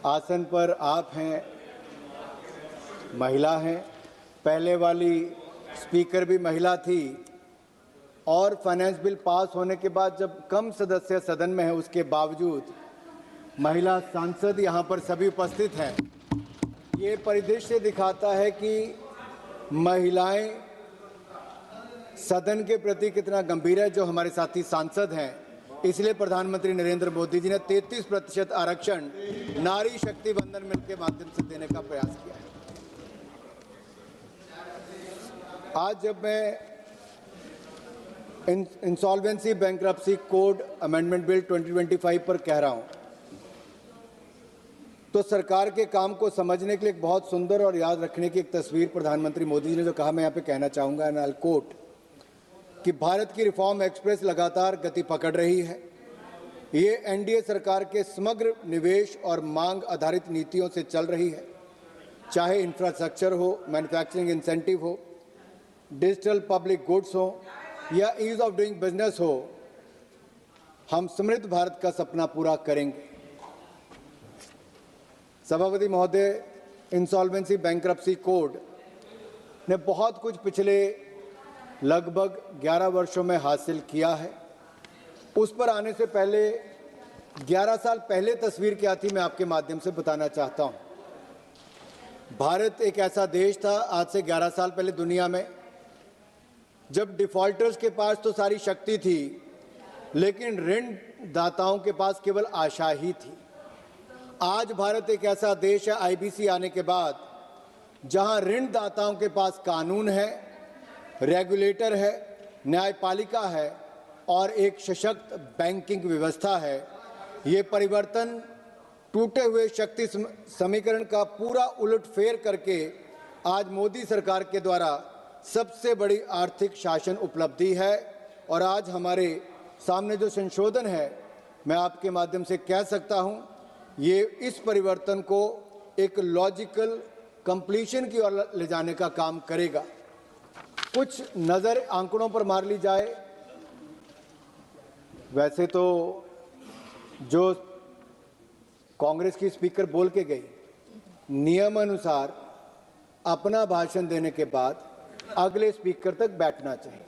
आसन पर आप हैं, महिला हैं। पहले वाली स्पीकर भी महिला थी और फाइनेंस बिल पास होने के बाद जब कम सदस्य सदन में हैं उसके बावजूद महिला सांसद यहाँ पर सभी उपस्थित हैं। ये परिदृश्य दिखाता है कि महिलाएं सदन के प्रति कितना गंभीर है। जो हमारे साथी सांसद हैं, इसलिए प्रधानमंत्री नरेंद्र मोदी जी ने 33% आरक्षण नारी शक्ति बंधन मिल के माध्यम से देने का प्रयास किया है। आज जब मैं insolvency bankruptcy code amendment bill 2025 पर कह रहा हूं, तो सरकार के काम को समझने के लिए एक बहुत सुंदर और याद रखने की एक तस्वीर प्रधानमंत्री मोदी जी ने जो कहा, मैं यहाँ पे कहना चाहूँगा, एंड आई कोट, कि भारत की रिफॉर्म एक्सप्रेस लगातार गति पकड़ रही है। ये एनडीए सरकार के समग्र निवेश और मांग आधारित नीतियों से चल रही है। चाहे इंफ्रास्ट्रक्चर हो, मैन्युफैक्चरिंग इंसेंटिव हो, डिजिटल पब्लिक गुड्स हो या ईज ऑफ डूइंग बिजनेस हो, हम समृद्ध भारत का सपना पूरा करेंगे। सभापति महोदय, इंसॉल्वेंसी बैंक्रप्सी कोड ने बहुत कुछ पिछले लगभग 11 वर्षों में हासिल किया है। उस पर आने से पहले 11 साल पहले तस्वीर क्या थी, मैं आपके माध्यम से बताना चाहता हूं। भारत एक ऐसा देश था आज से 11 साल पहले दुनिया में, जब डिफॉल्टर्स के पास तो सारी शक्ति थी, लेकिन ऋण दाताओं के पास केवल आशा ही थी। आज भारत एक ऐसा देश है आईबीसी आने के बाद, जहां ऋण दाताओं के पास कानून है, रेगुलेटर है, न्यायपालिका है और एक सशक्त बैंकिंग व्यवस्था है। ये परिवर्तन टूटे हुए शक्ति समीकरण का पूरा उलटफेर करके आज मोदी सरकार के द्वारा सबसे बड़ी आर्थिक शासन उपलब्धि है। और आज हमारे सामने जो संशोधन है, मैं आपके माध्यम से कह सकता हूं, ये इस परिवर्तन को एक लॉजिकल कंप्लीशन की ओर ले जाने का काम करेगा। कुछ नज़र आंकड़ों पर मार ली जाए, वैसे तो जो कांग्रेस की स्पीकर बोल के गई, नियम अनुसार अपना भाषण देने के बाद अगले स्पीकर तक बैठना चाहिए।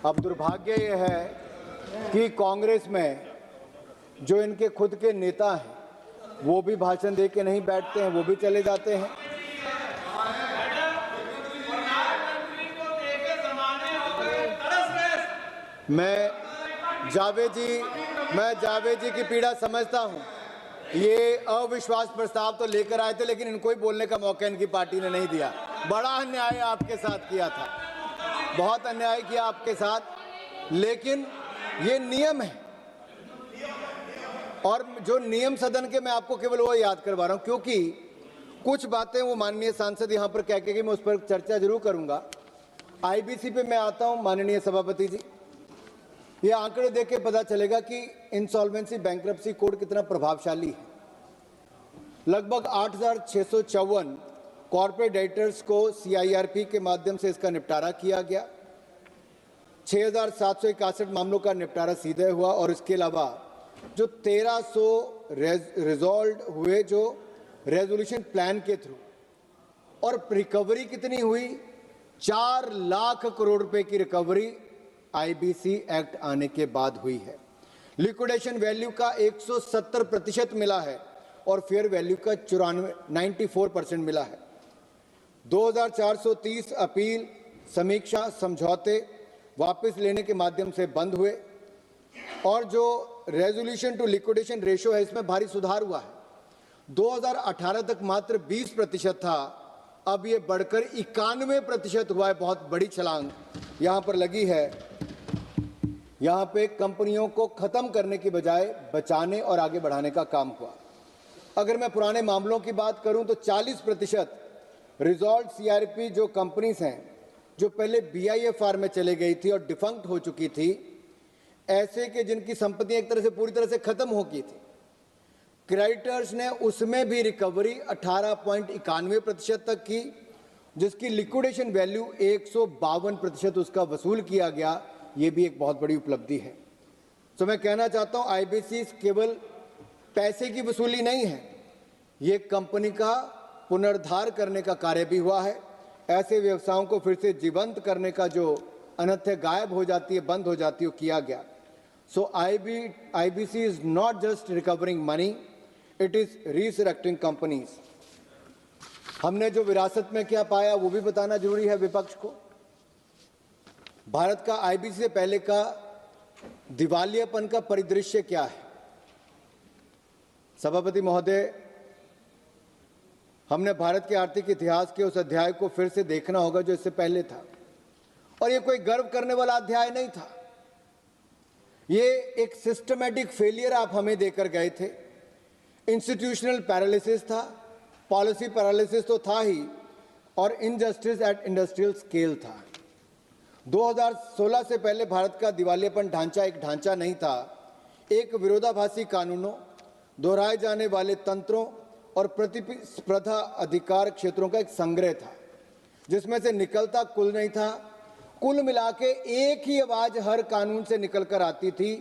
अब दुर्भाग्य यह है कि कांग्रेस में जो इनके खुद के नेता हैं, वो भी भाषण दे के नहीं बैठते हैं, वो भी चले जाते हैं। मैं जावेद जी की पीड़ा समझता हूं। ये अविश्वास प्रस्ताव तो लेकर आए थे, लेकिन इनको ही बोलने का मौका इनकी पार्टी ने नहीं दिया। बड़ा अन्याय आपके साथ किया था, बहुत अन्याय किया आपके साथ, लेकिन ये नियम है। और जो नियम सदन के, मैं आपको केवल वो याद करवा रहा हूं, क्योंकि कुछ बातें वो माननीय सांसद यहां पर कह के, मैं उस पर चर्चा जरूर करूंगा। आईबीसी पे मैं आता हूं, माननीय सभापति जी, ये आंकड़े देख के पता चलेगा कि इंसॉल्वेंसी बैंक्रप्सी कोड कितना प्रभावशाली है। लगभग 8,654 कॉर्पोरेट डेटर्स को सीआईआरपी के माध्यम से इसका निपटारा किया गया। 6,761 मामलों का निपटारा सीधे हुआ और इसके अलावा जो 1,300 रिजॉल्व हुए जो रेजोल्यूशन प्लान के थ्रू, और रिकवरी कितनी हुई, 4 लाख करोड़ रुपए की रिकवरी आईबीसी एक्ट आने के बाद हुई है। लिक्विडेशन वैल्यू का 170% मिला है और फेयर वैल्यू का 94% मिला है। 2,430 अपील, समीक्षा, समझौते वापस लेने के माध्यम से बंद हुए और जो रेजोल्यूशन टू लिक्विडेशन रेशियो है, इसमें भारी सुधार हुआ है। 2018 तक मात्र 20% था, अब ये बढ़कर 91% हुआ है। बहुत बड़ी छलांग यहाँ पर लगी है। यहाँ पे कंपनियों को खत्म करने की बजाय बचाने और आगे बढ़ाने का काम हुआ। अगर मैं पुराने मामलों की बात करूं तो 40% रिजॉल्व सीआरपी जो कंपनीज हैं, जो पहले बीआईएफआर में चले गई थी और डिफंक्ट हो चुकी थी, ऐसे के जिनकी संपत्तियां एक तरह से पूरी तरह से खत्म हो गई थी, क्रेडिटर्स ने उसमें भी रिकवरी 18.91% तक की, जिसकी लिक्विडेशन वैल्यू 152% उसका वसूल किया गया। ये भी एक बहुत बड़ी उपलब्धि है। तो मैं कहना चाहता हूं, आईबीसी केवल पैसे की वसूली नहीं है, ये कंपनी का पुनरुद्धार करने का कार्य भी हुआ है। ऐसे व्यवसायों को फिर से जीवंत करने का जो अन्यथा गायब हो जाती है, बंद हो जाती है, वो किया गया। So IBC is not just recovering money, it is resurrecting companies. हमने जो विरासत में क्या पाया वो भी बताना जरूरी है विपक्ष को। भारत का IBC से पहले का दिवालियापन का परिदृश्य क्या है? सभापति महोदय, हमने भारत के आर्थिक इतिहास के उस अध्याय को फिर से देखना होगा जो इससे पहले था, और ये कोई गर्व करने वाला अध्याय नहीं था। ये एक सिस्टमैटिक फेलियर आप हमें देकर गए थे। इंस्टीट्यूशनल पैरालिसिस था, पॉलिसी पैरालिसिस तो था ही, और इनजस्टिस एट इंडस्ट्रियल स्केल था। 2016 से पहले भारत का दिवालियापन ढांचा एक ढांचा नहीं था, एक विरोधाभासी कानूनों, दोहराए जाने वाले तंत्रों और प्रतिस्पर्धा अधिकार क्षेत्रों का एक संग्रह था, जिसमें से निकलता कुल नहीं था। कुल मिला के एक ही आवाज हर कानून से निकल कर आती थी,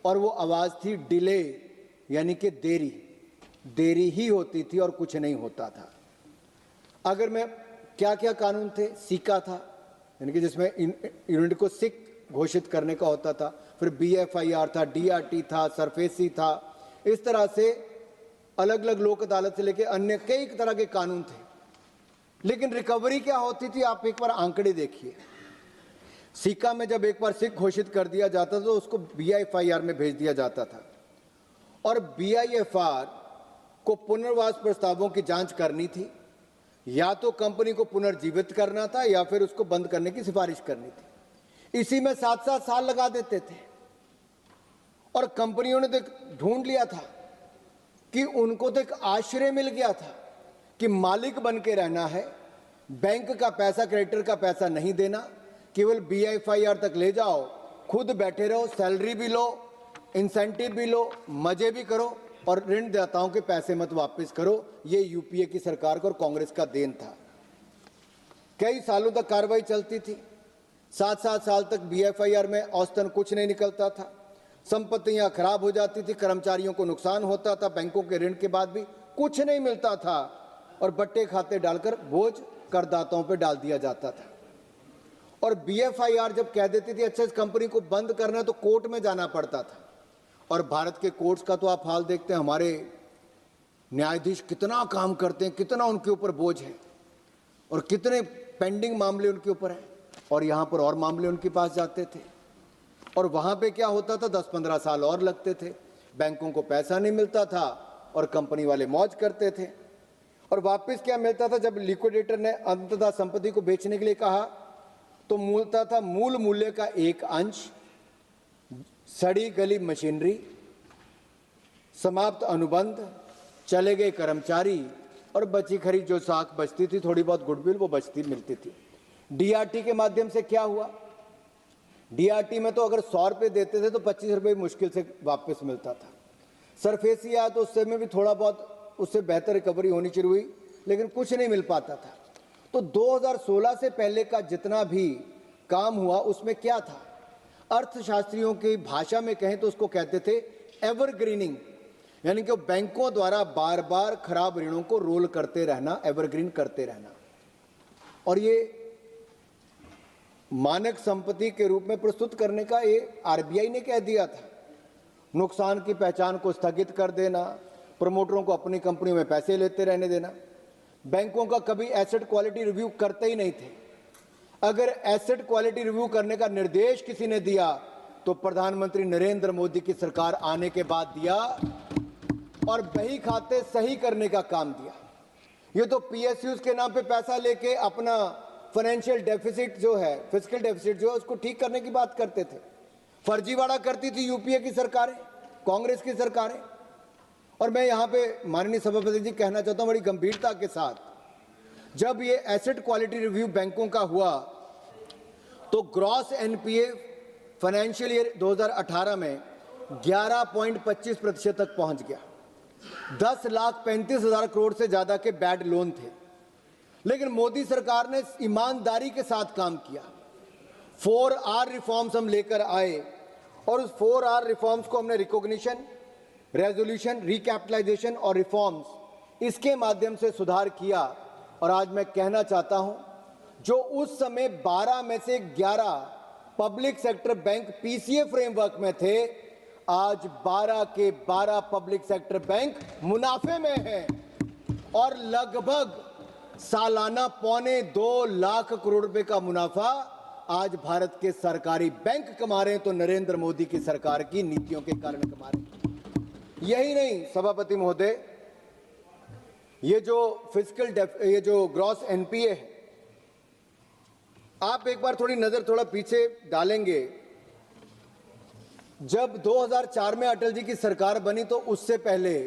और वो आवाज थी डिले, यानी कि देरी ही होती थी और कुछ नहीं होता था। अगर मैं क्या क्या कानून थे? सीका था, यानी कि जिसमें यूनिट को सिक घोषित करने का होता था, फिर BFIR था, DRT था, सरफेसी था। इस तरह से अलग अलग लोक अदालत से लेकर अन्य कई तरह के कानून थे। लेकिन रिकवरी क्या होती थी? आप एक बार आंकड़े देखिए। सीका में जब एक बार सिक घोषित कर दिया जाता था तो उसको BIFR में भेज दिया जाता था, और BIFR को पुनर्वास प्रस्तावों की जांच करनी थी, या तो कंपनी को पुनर्जीवित करना था या फिर उसको बंद करने की सिफारिश करनी थी। इसी में 7-7 साल लगा देते थे, और कंपनियों ने तो ढूंढ लिया था कि उनको तो एक आश्रय मिल गया था कि मालिक बन के रहना है, बैंक का पैसा, क्रेडिटर का पैसा नहीं देना, केवल BIFR तक ले जाओ, खुद बैठे रहो, सैलरी भी लो, इंसेंटिव भी लो, मजे भी करो, और ऋण दाताओं के पैसे मत वापस करो। ये UPA की सरकार को और कांग्रेस का देन था। कई सालों तक कार्रवाई चलती थी, 7-7 साल तक BIFR में औसतन कुछ नहीं निकलता था। संपत्तियां खराब हो जाती थी, कर्मचारियों को नुकसान होता था, बैंकों के ऋण के बाद भी कुछ नहीं मिलता था, और बट्टे खाते डालकर बोझ करदाताओं पर डाल दिया जाता था। और BIFR जब कह देती थी अच्छा इस कंपनी को बंद करना है, तो कोर्ट में जाना पड़ता था। और भारत के कोर्ट्स का तो आप हाल देखते हैं, हमारे न्यायाधीश कितना काम करते हैं, कितना उनके ऊपर बोझ है, और कितने पेंडिंग मामले उनके ऊपर हैं, और यहाँ पर और मामले उनके पास जाते थे, और वहाँ पे क्या होता था, 10-15 साल और लगते थे, बैंकों को पैसा नहीं मिलता था, और कंपनी वाले मौज करते थे। और वापस क्या मिलता था? जब लिक्विडेटर ने अंततः संपत्ति को बेचने के लिए कहा, तो मिलता था मूल मूल्य का एक अंश, सड़ी गली मशीनरी, समाप्त अनुबंध, चले गए कर्मचारी, और बची खरी जो साख बचती थी, थोड़ी बहुत गुडविल, वो बचती मिलती थी। DRT के माध्यम से क्या हुआ? DRT में तो अगर 100 रुपये देते थे तो 25 रुपये मुश्किल से वापस मिलता था। सरफेसी आया तो उससे में भी थोड़ा बहुत उससे बेहतर रिकवरी होनी शुरू हुई, लेकिन कुछ नहीं मिल पाता था। तो 2016 से पहले का जितना भी काम हुआ उसमें क्या था? अर्थशास्त्रियों की भाषा में कहें तो उसको कहते थे एवरग्रीनिंग, यानी कि बैंकों द्वारा बार बार खराब ऋणों को रोल करते रहना, एवरग्रीन करते रहना, और ये मानक संपत्ति के रूप में प्रस्तुत करने का ये RBI ने कह दिया था। नुकसान की पहचान को स्थगित कर देना, प्रमोटरों को अपनी कंपनियों में पैसे लेते रहने देना। बैंकों का कभी एसेट क्वालिटी रिव्यू करते ही नहीं थे। अगर एसेट क्वालिटी रिव्यू करने का निर्देश किसी ने दिया तो प्रधानमंत्री नरेंद्र मोदी की सरकार आने के बाद दिया, और बही खाते सही करने का काम दिया। ये तो PSUs के नाम पे पैसा लेके अपना फाइनेंशियल डेफिसिट जो है, फिस्कल डेफिसिट जो है, उसको ठीक करने की बात करते थे। फर्जीवाड़ा करती थी UPA की सरकारें, कांग्रेस की सरकारें। और मैं यहाँ पे माननीय सभापति जी कहना चाहता हूँ बड़ी गंभीरता के साथ, जब ये एसेट क्वालिटी रिव्यू बैंकों का हुआ तो ग्रॉस NPA फाइनेंशियल ईयर 2018 में 11.25% तक पहुंच गया। 10,35,000 करोड़ से ज्यादा के बैड लोन थे। लेकिन मोदी सरकार ने ईमानदारी के साथ काम किया। 4R रिफॉर्म्स हम लेकर आए, और उस 4R रिफॉर्म्स को हमने रिकॉग्निशन, रेजोल्यूशन, रिकैपिटलाइजेशन और रिफॉर्म्स, इसके माध्यम से सुधार किया। और आज मैं कहना चाहता हूं, जो उस समय 12 में से 11 public sector bank PCA framework में थे, आज 12 के 12 पब्लिक सेक्टर बैंक मुनाफे में हैं और लगभग सालाना 1.25 लाख करोड़ रुपए का मुनाफा आज भारत के सरकारी बैंक कमा रहे हैं, तो नरेंद्र मोदी की सरकार की नीतियों के कारण कमा रहे हैं। यही नहीं सभापति महोदय, ये जो ग्रॉस एनपीए है, आप एक बार थोड़ी नजर थोड़ा पीछे डालेंगे, जब 2004 में अटल जी की सरकार बनी तो उससे पहले